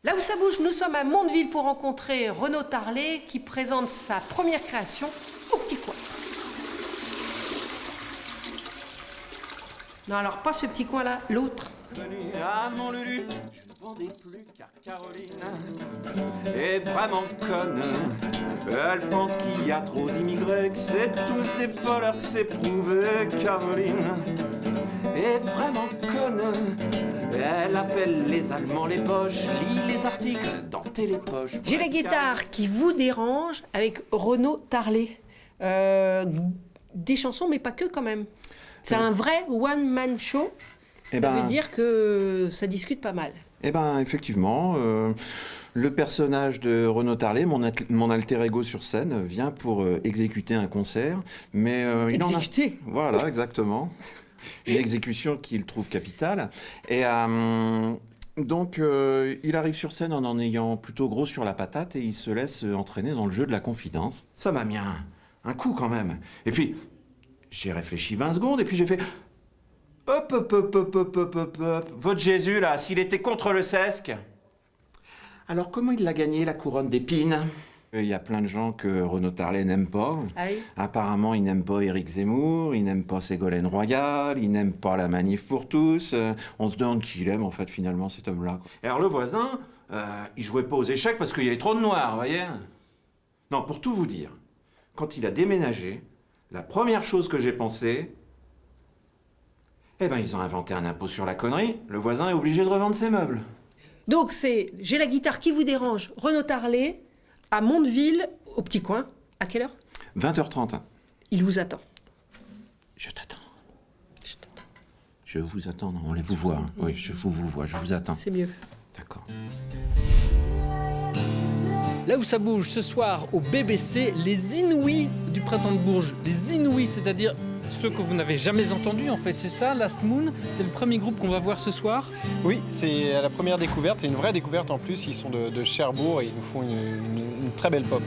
Là où ça bouge, nous sommes à Mondeville pour rencontrer Renaud Tarlet qui présente sa première création au Petit Coin. Non, alors pas ce petit coin-là, l'autre. Ah mon Lulu, je ne vendais plus car Caroline est vraiment conne. Elle pense qu'il y a trop d'immigrés, que c'est tous des voleurs, que c'est prouvé. Caroline est vraiment conne. Elle appelle les Allemands les poches, lit les articles dans Télépoche. J'ai la guitare qui vous dérange avec Renaud Tarlet. Des chansons, mais pas que quand même. C'est un vrai one-man show. Ça veut dire que ça discute pas mal. Eh bien, effectivement, le personnage de Renaud Tarlet, mon alter ego sur scène, vient pour exécuter un concert. Mais, exécuter ? Voilà, exactement. Une exécution qu'il trouve capitale. Et donc, il arrive sur scène en ayant plutôt gros sur la patate et il se laisse entraîner dans le jeu de la confidence. Ça m'a mis un coup quand même. Et puis, j'ai réfléchi 20 secondes et puis j'ai fait... Hop. Votre Jésus, là, s'il était contre le sesque. Alors, comment il l'a gagné, la couronne d'épines ? Il y a plein de gens que Renaud Tarlet n'aime pas. Ah oui ? Apparemment, il n'aime pas Éric Zemmour, il n'aime pas Ségolène Royal, il n'aime pas la Manif pour tous. On se demande qui il aime, en fait, finalement, cet homme-là. Et alors, le voisin, il jouait pas aux échecs parce qu'il y avait trop de noirs, vous voyez ? Non, pour tout vous dire, quand il a déménagé, la première chose que j'ai pensé... Eh ben, ils ont inventé un impôt sur la connerie. Le voisin est obligé de revendre ses meubles. Donc c'est J'ai la guitare qui vous dérange, Renaud Tarlet, à Mondeville, au Petit Coin. À quelle heure ? 20h30. Il vous attend. Je t'attends. Je vous attends, non, on les vous voit. Hein. Oui, je vous vois, je vous attends. C'est mieux. D'accord. Là où ça bouge ce soir au BBC, les Inouïs du Printemps de Bourges. Les Inouïs, c'est-à-dire ceux que vous n'avez jamais entendus, en fait, c'est ça, Last Moon. C'est le premier groupe qu'on va voir ce soir. Oui, c'est la première découverte, c'est une vraie découverte en plus. Ils sont de Cherbourg et ils nous font une très belle pop.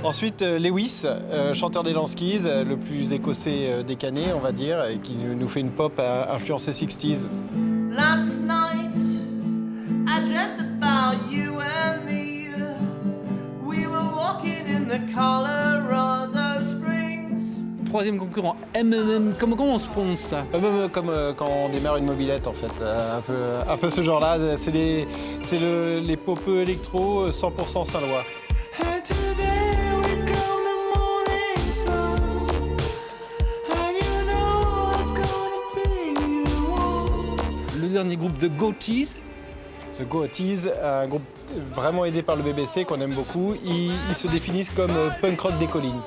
Ensuite, Lewis, chanteur des Lanskis, le plus écossais des Canets, on va dire, et qui nous fait une pop influencée 60s. Last night, I dreamt about you and me. We were walking in the Colorado Springs. Troisième concurrent, MMM, comment on se prononce ça ? Comme quand on démarre une mobilette en fait, un peu ce genre-là. C'est les popeux électro 100% Saint-Lois. Le dernier groupe de Goatees. The Goatees, un groupe vraiment aidé par le BBC qu'on aime beaucoup. Ils se définissent comme punk rock des collines.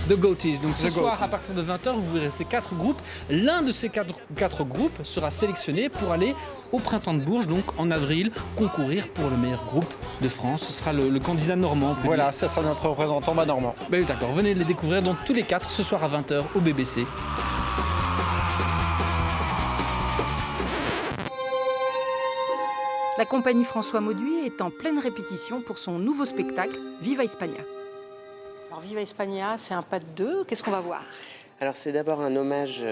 The Goatees. Donc ce The soir, Goatees. à partir de 20h, vous verrez ces 4 groupes. L'un de ces quatre groupes sera sélectionné pour aller au Printemps de Bourges, donc en avril, concourir pour le meilleur groupe de France. Ce sera le candidat normand. Voilà, ça sera notre représentant normand. Ben oui, d'accord, venez les découvrir donc tous les 4 ce soir à 20h au BBC. La compagnie François Mauduit est en pleine répétition pour son nouveau spectacle Viva España. Alors Viva España, c'est un pas de deux. Qu'est-ce qu'on va voir ? Alors c'est d'abord un hommage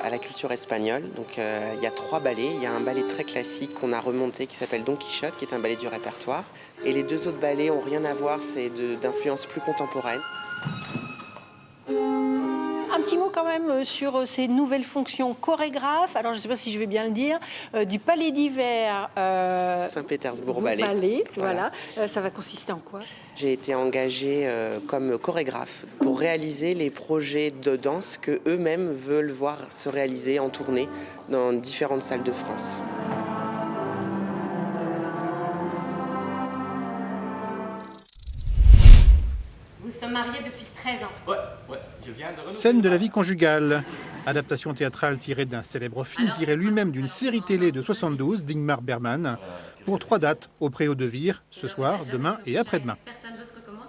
à la culture espagnole. Donc il y a 3 ballets. Il y a un ballet très classique qu'on a remonté qui s'appelle Don Quichotte, qui est un ballet du répertoire. Et les 2 autres ballets ont rien à voir, c'est d'influence plus contemporaine. Un petit mot quand même sur ces nouvelles fonctions chorégraphes. Alors je ne sais pas si je vais bien le dire, du Palais d'hiver Saint-Pétersbourg Ballet. Voilà. Ça va consister en quoi ? J'ai été engagée comme chorégraphe pour réaliser les projets de danse que eux-mêmes veulent voir se réaliser en tournée dans différentes salles de France. Nous sommes mariés depuis 13 ans. Ouais, je viens de Scène de la vie conjugale. Adaptation théâtrale tirée d'un célèbre film tiré lui-même d'une série télé de 72 d'Ingmar Bergman. Pour 3 dates au Préau de Vire, ce soir, demain et après-demain. Personne d'autre recommande ?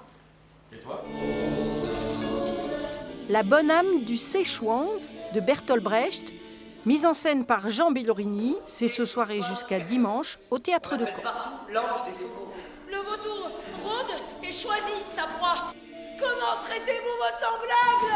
Et toi ? La bonne âme du Szechuan de Bertolt Brecht, mise en scène par Jean Bellorini. C'est ce soir et jusqu'à dimanche au Théâtre de Caen. Le vautour rôde et choisit sa proie. Comment traitez-vous vos semblables?